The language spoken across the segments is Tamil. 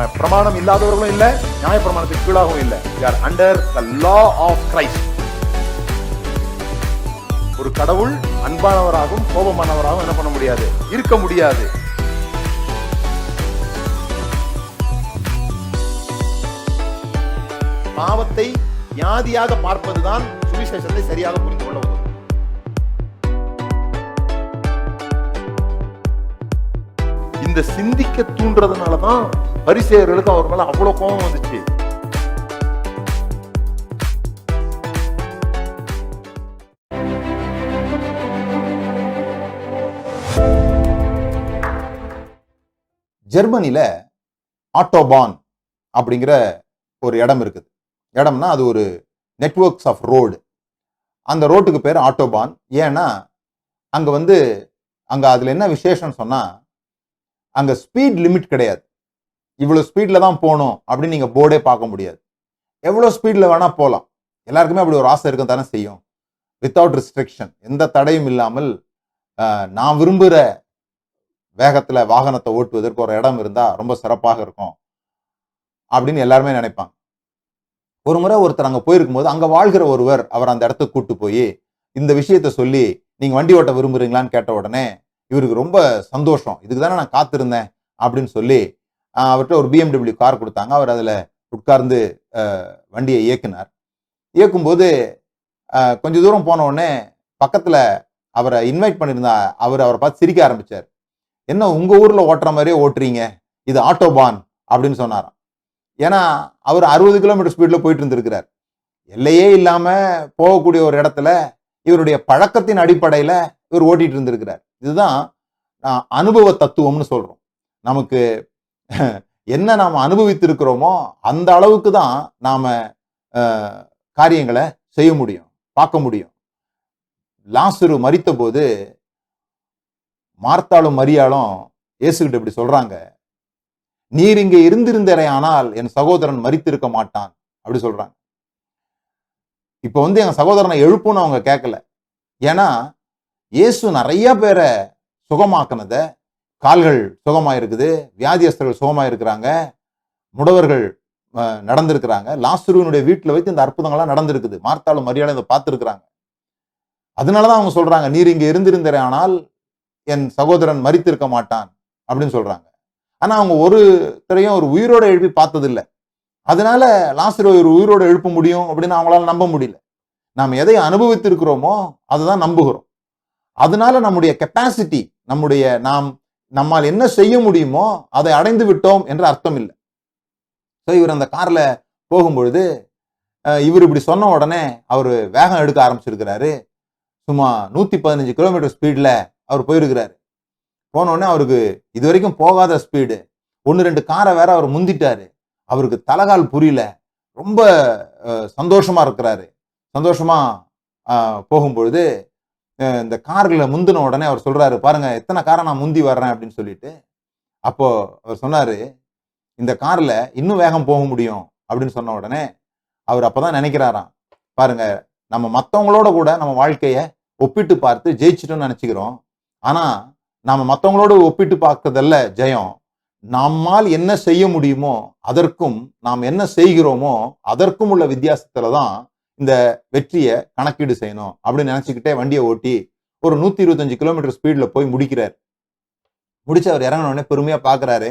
நாம பிரமாணம் இல்லாதவர்களும் இல்ல, நியாய பிரமாணத்துக்கு கீழாகவும் இல்ல. we are under the law of Christ. ஒரு கடவுள் அன்பானவராகவும் கோபமானவராகவும் என்ன பண்ண முடியாது, இருக்க முடியாது. பாவத்தை வியாதியாக பார்ப்பதுதான் சுவிசேஷத்தை சரியாக புரிந்து கொள்ள உதவும். இந்த சிந்திக்க தூண்டுறதுனாலதான் பரிசேயர்களுக்கு அவர் மேல அவ்வளவு கோபம் வந்துச்சு. ஜெர்மனில ஆட்டோபான் அப்படிங்கிற ஒரு இடம் இருக்குது. இடம்னா அது ஒரு நெட்வொர்க்ஸ் ஆஃப் ரோடு. அந்த ரோட்டுக்கு பேர் ஆட்டோபான். ஏன்னா அங்க அதுல என்ன விசேஷம் சொன்னா, அங்க ஸ்பீட் லிமிட் கிடையாது. இவ்வளவு ஸ்பீட்ல தான் போகணும் அப்படின்னு நீங்க போர்டே பார்க்க முடியாது. எவ்வளவு ஸ்பீட்ல வேணா போகலாம். எல்லாருக்குமே அப்படி ஒரு ஆசை இருக்க தானே செய்யும். வித்தவுட் ரெஸ்ட்ரிக்ஷன், எந்த தடையும் இல்லாமல் நான் விரும்புகிற வேகத்துல வாகனத்தை ஓட்டுவதற்கு ஒரு இடம் இருந்தா ரொம்ப சிறப்பாக இருக்கும் அப்படின்னு எல்லாருமே நினைப்பாங்க. ஒரு முறை ஒருத்தர் அங்க போயிருக்கும் போது அங்க வாழ்கிற ஒருவர் அவர் அந்த இடத்துக்கு கூட்டு போய் இந்த விஷயத்த சொல்லி, நீங்க வண்டி ஓட்ட விரும்புறீங்களான்னு கேட்ட உடனே இவருக்கு ரொம்ப சந்தோஷம். இதுக்கு தானே நான் காத்திருந்தேன் அப்படின்னு சொல்லி அவர்கிட்ட ஒரு BMW கார் கொடுத்தாங்க. அவர் அதுல உட்கார்ந்து வண்டியை இயக்குனார். இயக்கும்போது கொஞ்ச தூரம் போன உடனே பக்கத்துல அவரை இன்வைட் பண்ணியிருந்தா அவரை பார்த்து சிரிக்க ஆரம்பிச்சார். என்ன உங்க ஊர்ல ஓட்டுற மாதிரியே ஓட்டுறீங்க, இது ஆட்டோபான் அப்படின்னு சொன்னாராம். ஏன்னா அவர் 60 கிலோமீட்டர் ஸ்பீட்ல போயிட்டு இருந்திருக்கிறார். எல்லையே இல்லாம போகக்கூடிய ஒரு இடத்துல இவருடைய பழக்கத்தின் அடிப்படையில இவர் ஓட்டிட்டு இருந்திருக்கிறார். இதுதான் அனுபவ தத்துவம்னு சொல்றோம். நமக்கு என்ன நாம அனுபவித்திருக்கிறோமோ அந்த அளவுக்கு தான் நாம காரியங்களை செய்ய முடியும், பார்க்க முடியும். லாசரு மரித்த போது மார்த்தாளும் மரியாளும் இயேசுகிட்ட இப்படி சொல்றாங்க, நீர் இங்கே இருந்திருந்தரே ஆனால் என் சகோதரன் மரித்திருக்க மாட்டான் அப்படி சொல்றாங்க. இப்ப எங்க சகோதரனை எழுப்புன்னு அவங்க கேட்கல. ஏன்னா இயேசு நிறைய பேரை சுகமாக்குனத, கால்கள் சுகமாயிருக்குது, வியாதியஸ்தர்கள் சுகமாயிருக்கிறாங்க, முடவர்கள் நடந்திருக்கிறாங்க. லாசருவினுடைய வீட்டுல வைத்து இந்த அற்புதங்கள்லாம் நடந்திருக்குது. மார்த்தாளும் மரியாளும் இதை பார்த்திருக்கிறாங்க. அதனாலதான் அவங்க சொல்றாங்க, நீர் இங்க இருந்திருந்தரே ஆனால் என் சகோதரன் மரித்திருக்க மாட்டான் அப்படின்னு சொல்றாங்க. ஆனா அவங்க ஒருத்தரையும் ஒரு உயிரோட எழுப்பி பார்த்தது இல்லை. அதனால லாசருவை ஒரு உயிரோட எழுப்ப முடியும் அப்படின்னு அவங்களால நம்ப முடியல. நாம் எதை அனுபவித்திருக்கிறோமோ அதுதான் நம்புகிறோம். அதனால நம்முடைய கெப்பாசிட்டி, நம்மால் என்ன செய்ய முடியுமோ அதை அடைந்து விட்டோம் என்ற அர்த்தம் இல்லை. இவர் அந்த கார்ல போகும்பொழுது இவர் இப்படி சொன்ன உடனே அவர் வேகம் எடுக்க ஆரம்பிச்சிருக்கிறாரு. சும்மா 115 கிலோமீட்டர் ஸ்பீட்ல அவர் போயிருக்கிறாரு. போன உடனே அவருக்கு இது வரைக்கும் போகாத ஸ்பீடு. 1-2 காரை வேற அவர் முந்திட்டாரு. அவருக்கு தலகால் புரியல. ரொம்ப சந்தோஷமா இருக்கிறாரு. சந்தோஷமா போகும்பொழுது இந்த கார்களை முந்தின உடனே அவர் சொல்றாரு, பாருங்க எத்தனை காரை நான் முந்தி வர்றேன் அப்படின்னு சொல்லிட்டு. அப்போ அவர் சொன்னாரு, இந்த கார்ல இன்னும் வேகம் போக முடியும் அப்படின்னு சொன்ன உடனே அவர் அப்பதான் நினைக்கிறாராம், பாருங்க நம்ம மற்றவங்களோட கூட நம்ம வாழ்க்கைய ஒப்பிட்டு பார்த்து ஜெயிச்சிட்டோம்னு நினைச்சுக்கிறோம். ஆனா நாம மற்றவங்களோட ஒப்பிட்டு பார்க்கறதல்ல ஜெயம். நம்மால் என்ன செய்ய முடியுமோ அதற்கும் நாம் என்ன செய்கிறோமோ அதற்கும் உள்ள வித்தியாசத்துலதான் இந்த வெற்றியை கணக்கீடு செய்யணும் அப்படின்னு நினைச்சுக்கிட்டே வண்டியை ஓட்டி ஒரு 125 கிலோமீட்டர் ஸ்பீட்ல போய் முடிக்கிறார். முடிச்சு அவர் இறங்கின உடனே பெருமையா பாக்குறாரு.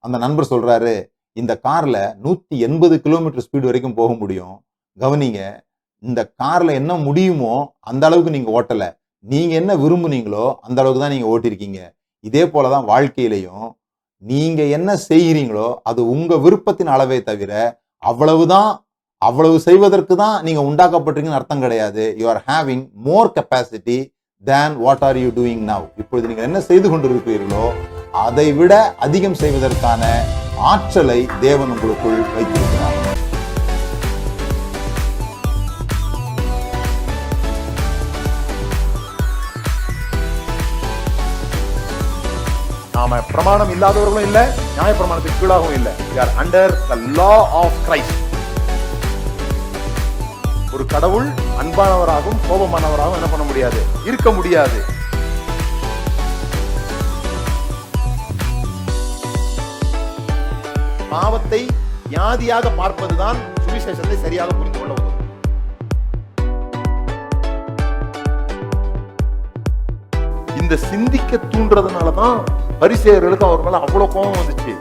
அந்த நண்பர் சொல்றாரு, இந்த கார்ல 180 கிலோமீட்டர் ஸ்பீடு வரைக்கும் போக முடியும். கவனிங்க, இந்த கார்ல என்ன முடியுமோ அந்த அளவுக்கு நீங்க ஓட்டல. நீங்க என்ன விரும்புனீங்களோ அந்த அளவுக்கு தான் நீங்க ஓட்டிருக்கீங்க. இதே போலதான் வாழ்க்கையிலையும் நீங்க என்ன செய்கிறீங்களோ அது உங்க விருப்பத்தின் அளவே தவிர அவ்வளவு செய்வதற்கு தான் நீங்க உண்டாக்கப்பட்டிருக்கீங்கன்னு அர்த்தம் கிடையாது. You are having more capacity than what are you doing now. இப்பொழுது நீங்கள் என்ன செய்து கொண்டிருக்கிறீர்களோ அதை விட அதிகம் செய்வதற்கான ஆற்றலை தேவன் உங்களுக்குள் வைத்திருக்கிறார். நாம பிரமாணம் இல்லாதவர்களும் இல்ல, நியாய பிரமாணத்துக்கு கீழாகவும் இல்ல. we are under the law of Christ. ஒரு கடவுள் அன்பானவராகவும் கோபமானவராகவும் என்ன பண்ண முடியாது, இருக்க முடியாது. பாவத்தை வியாதியாக பார்ப்பதுதான் சுவிசேஷத்தை சரியாக புரிந்து கொள்ள உதவும். இந்த சிந்திக்க தூண்டுறதுனாலதான் பரிசேயர்களுக்கு அவர் மேல அவ்வளவு கோபம் வந்துச்சு.